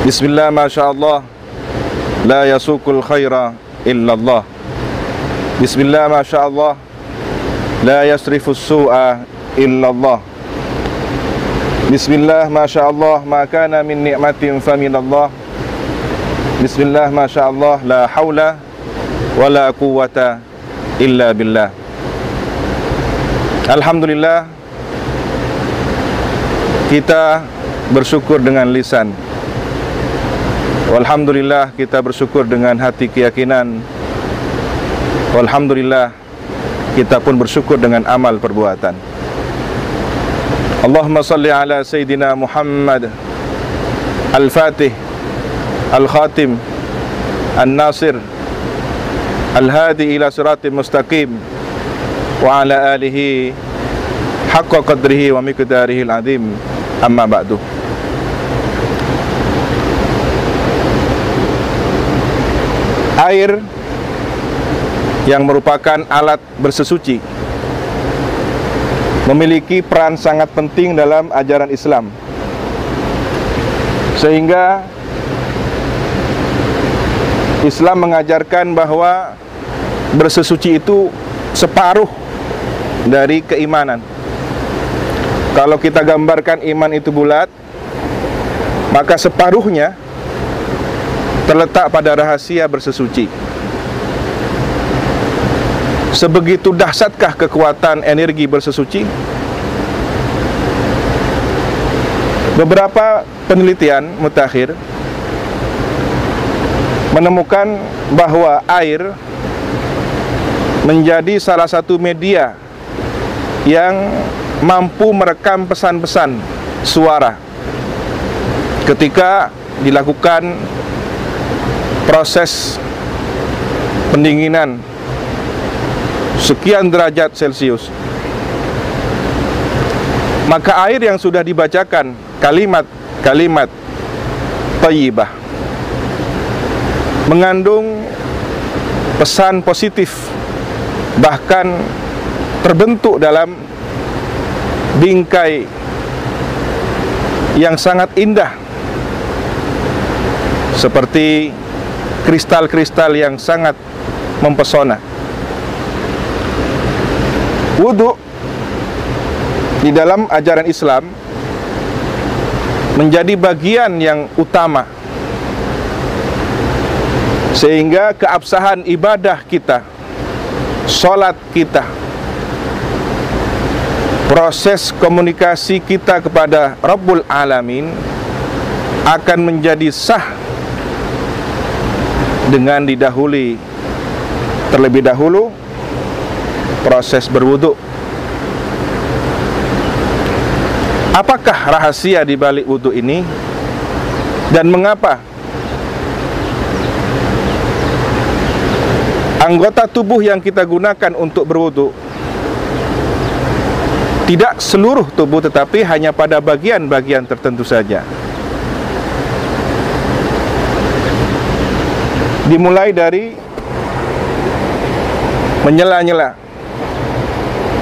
Bismillah, masya Allah, la yasukul khaira illallah. Bismillah, masya Allah, la yasrifus su'a illallah. Bismillah, masya Allah, ma kana min ni'matin faminallah. Bismillah, masya Allah, la hawla wa la quwwata illa billah. Alhamdulillah, kita bersyukur dengan lisan. Walhamdulillah, kita bersyukur dengan hati keyakinan. Walhamdulillah, kita pun bersyukur dengan amal perbuatan. Allahumma salli ala Sayyidina Muhammad Al-Fatih Al-Khatim Al-Nasir Al-Hadi ila siratim mustaqim wa ala alihi haqqa qadrihi wa miqdarihi al-azim. Amma ba'du. Air yang merupakan alat bersesuci memiliki peran sangat penting dalam ajaran Islam, sehingga Islam mengajarkan bahwa bersesuci itu separuh dari keimanan. Kalau kita gambarkan iman itu bulat, maka separuhnya terletak pada rahasia bersesuci. Sebegitu dahsyatkah kekuatan energi bersesuci? Beberapa penelitian mutakhir menemukan bahwa air menjadi salah satu media yang mampu merekam pesan-pesan suara ketika dilakukan proses pendinginan sekian derajat Celcius. Maka air yang sudah dibacakan kalimat-kalimat thayyibah mengandung pesan positif, bahkan terbentuk dalam bingkai yang sangat indah, seperti kristal-kristal yang sangat mempesona. Wudu di dalam ajaran Islam menjadi bagian yang utama, sehingga keabsahan ibadah kita, sholat kita, proses komunikasi kita kepada Rabbul Alamin akan menjadi sah dengan didahului terlebih dahulu proses berwudu. Apakah rahasia di balik wudu ini, dan mengapa anggota tubuh yang kita gunakan untuk berwudu tidak seluruh tubuh, tetapi hanya pada bagian-bagian tertentu saja? Dimulai dari menyela-nyela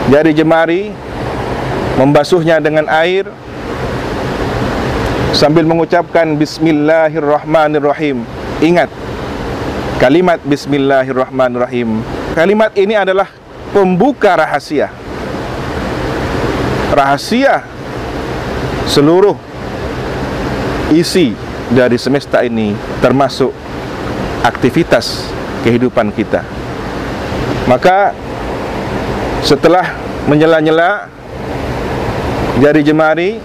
jari jemari, membasuhnya dengan air sambil mengucapkan Bismillahirrahmanirrahim. Ingat kalimat Bismillahirrahmanirrahim. Kalimat ini adalah pembuka rahasia seluruh isi dari semesta ini, termasuk aktivitas kehidupan kita. Maka setelah menyela-nyela jari jemari,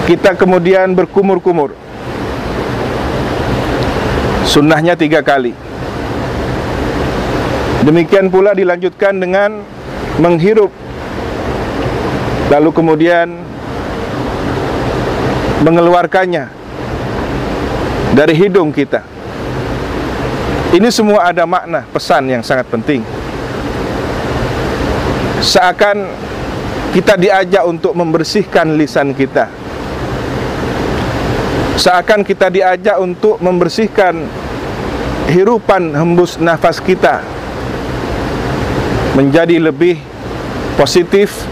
kita kemudian berkumur-kumur. Sunnahnya 3 kali. Demikian pula dilanjutkan dengan menghirup, lalu kemudian mengeluarkannya dari hidung kita. Ini semua ada makna pesan yang sangat penting. Seakan kita diajak untuk membersihkan lisan kita, seakan kita diajak untuk membersihkan hirupan hembus nafas kita menjadi lebih positif,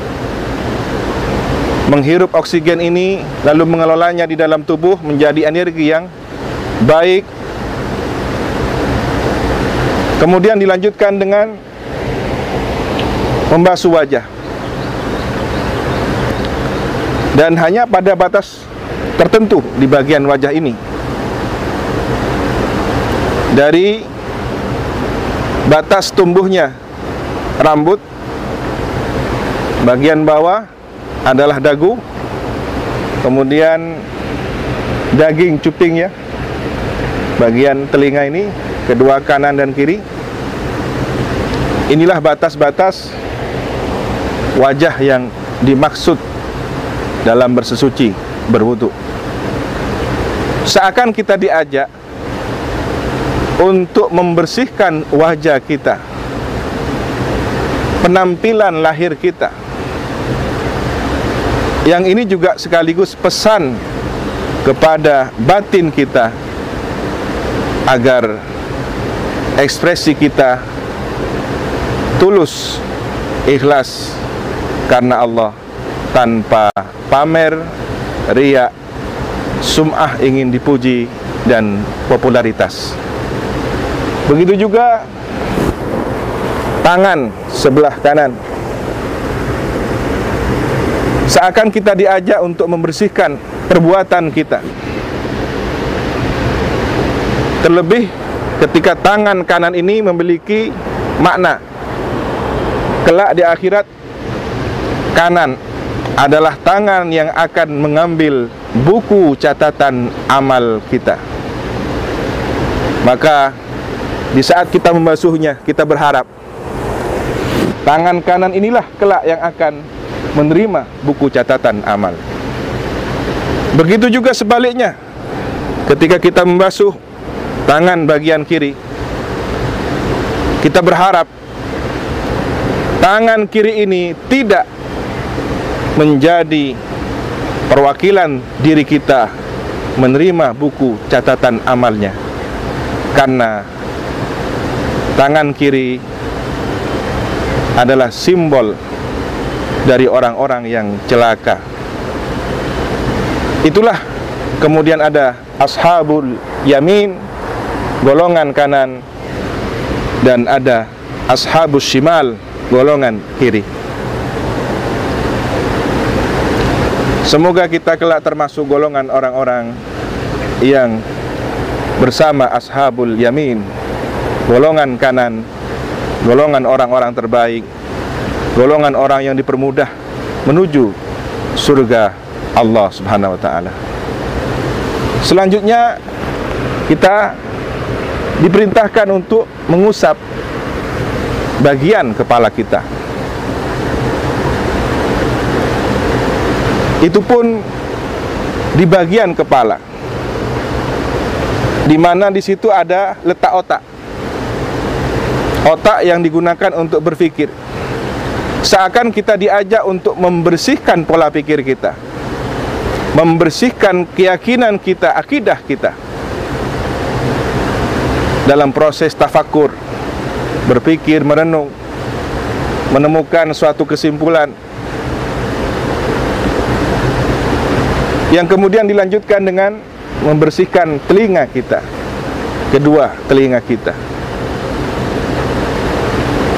menghirup oksigen ini lalu mengelolanya di dalam tubuh menjadi energi yang baik. Kemudian dilanjutkan dengan membasuh wajah, dan hanya pada batas tertentu di bagian wajah ini. Dari batas tumbuhnya rambut, bagian bawah adalah dagu, kemudian daging cupingnya, bagian telinga ini, kedua kanan dan kiri. Inilah batas-batas wajah yang dimaksud dalam bersesuci, berwudu. Seakan kita diajak untuk membersihkan wajah kita, penampilan lahir kita. Yang ini juga sekaligus pesan kepada batin kita agar ekspresi kita tulus, ikhlas karena Allah, tanpa pamer, riya, sum'ah ingin dipuji dan popularitas. Begitu juga tangan sebelah kanan. Seakan kita diajak untuk membersihkan perbuatan kita. Terlebih ketika tangan kanan ini memiliki makna. Kelak di akhirat, kanan adalah tangan yang akan mengambil buku catatan amal kita. Maka di saat kita membasuhnya, kita berharap tangan kanan inilah kelak yang akan menerima buku catatan amal. Begitu juga sebaliknya, ketika kita membasuh tangan bagian kiri, kita berharap tangan kiri ini tidak menjadi perwakilan diri kita menerima buku catatan amalnya, karena tangan kiri adalah simbol dari orang-orang yang celaka. Itulah kemudian ada ashabul yamin, golongan kanan, dan ada ashabus shimal, golongan kiri. Semoga kita kelak termasuk golongan orang-orang yang bersama ashabul yamin, golongan kanan, golongan orang-orang terbaik, golongan orang yang dipermudah menuju surga Allah Subhanahu wa ta'ala. Selanjutnya kita diperintahkan untuk mengusap bagian kepala kita. Itu pun di bagian kepala, di mana di situ ada letak otak. Otak yang digunakan untuk berpikir. Seakan kita diajak untuk membersihkan pola pikir kita, membersihkan keyakinan kita, akidah kita, dalam proses tafakur, berpikir, merenung, menemukan suatu kesimpulan, yang kemudian dilanjutkan dengan membersihkan telinga kita, kedua telinga kita.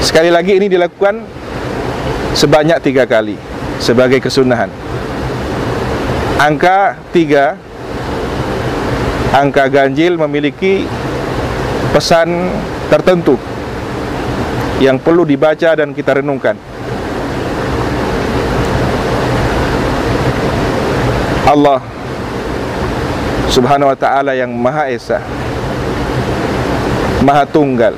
Sekali lagi ini dilakukan sebanyak 3 kali sebagai kesunahan. Angka 3, angka ganjil, memiliki pesan tertentu yang perlu dibaca dan kita renungkan. Allah Subhanahu wa ta'ala yang Maha Esa, Maha Tunggal,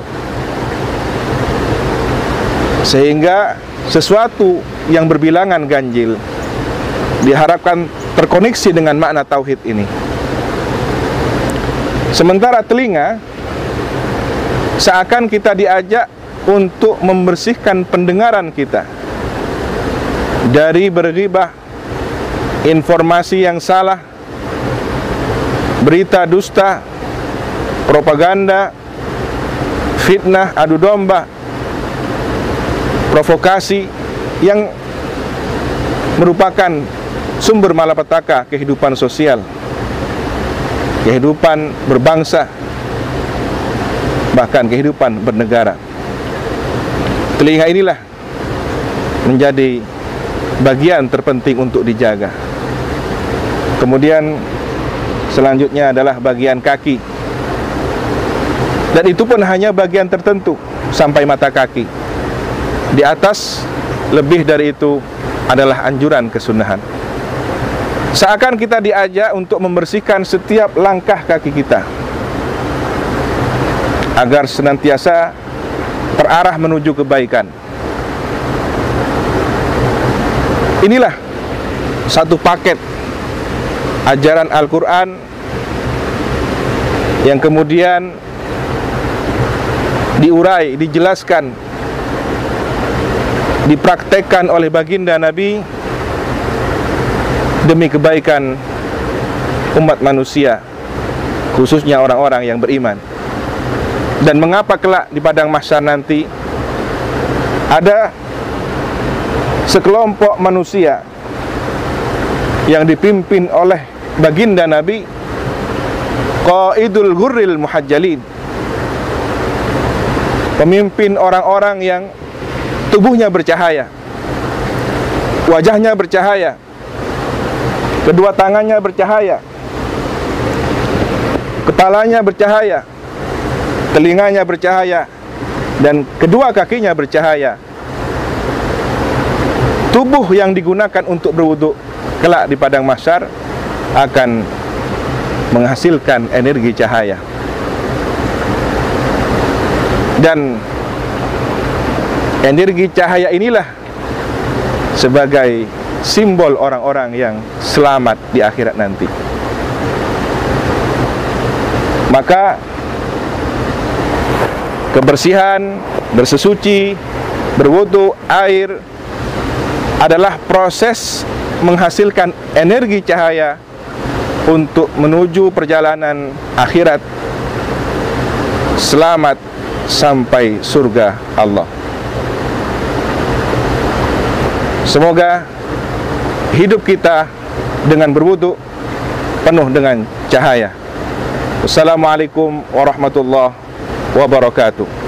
sehingga sesuatu yang berbilangan ganjil diharapkan terkoneksi dengan makna tauhid ini. Sementara telinga seakan kita diajak untuk membersihkan pendengaran kita dari berghibah, informasi yang salah, berita dusta, propaganda, fitnah, adu domba, provokasi yang merupakan sumber malapetaka kehidupan sosial, kehidupan berbangsa, bahkan kehidupan bernegara. Telinga inilah menjadi bagian terpenting untuk dijaga. Kemudian selanjutnya adalah bagian kaki, dan itu pun hanya bagian tertentu sampai mata kaki. Di atas lebih dari itu adalah anjuran kesunahan. Seakan kita diajak untuk membersihkan setiap langkah kaki kita agar senantiasa terarah menuju kebaikan. Inilah satu paket ajaran Al-Quran yang kemudian diurai, dijelaskan, dipraktekkan oleh baginda Nabi demi kebaikan umat manusia, khususnya orang-orang yang beriman. Dan mengapa kelak di padang mahsyar nanti ada sekelompok manusia yang dipimpin oleh baginda Nabi, Qaidul Ghurril Muhajjalin, pemimpin orang-orang yang tubuhnya bercahaya, wajahnya bercahaya, kedua tangannya bercahaya, kepalanya bercahaya, telinganya bercahaya, dan kedua kakinya bercahaya. Tubuh yang digunakan untuk berwudu kelak di padang mahsyar akan menghasilkan energi cahaya. Dan energi cahaya inilah sebagai simbol orang-orang yang selamat di akhirat nanti. Maka kebersihan, bersesuci, berwudu, air adalah proses menghasilkan energi cahaya untuk menuju perjalanan akhirat selamat sampai surga Allah. Semoga hidup kita dengan berwudu penuh dengan cahaya. Wassalamualaikum warahmatullahi wabarakatuh.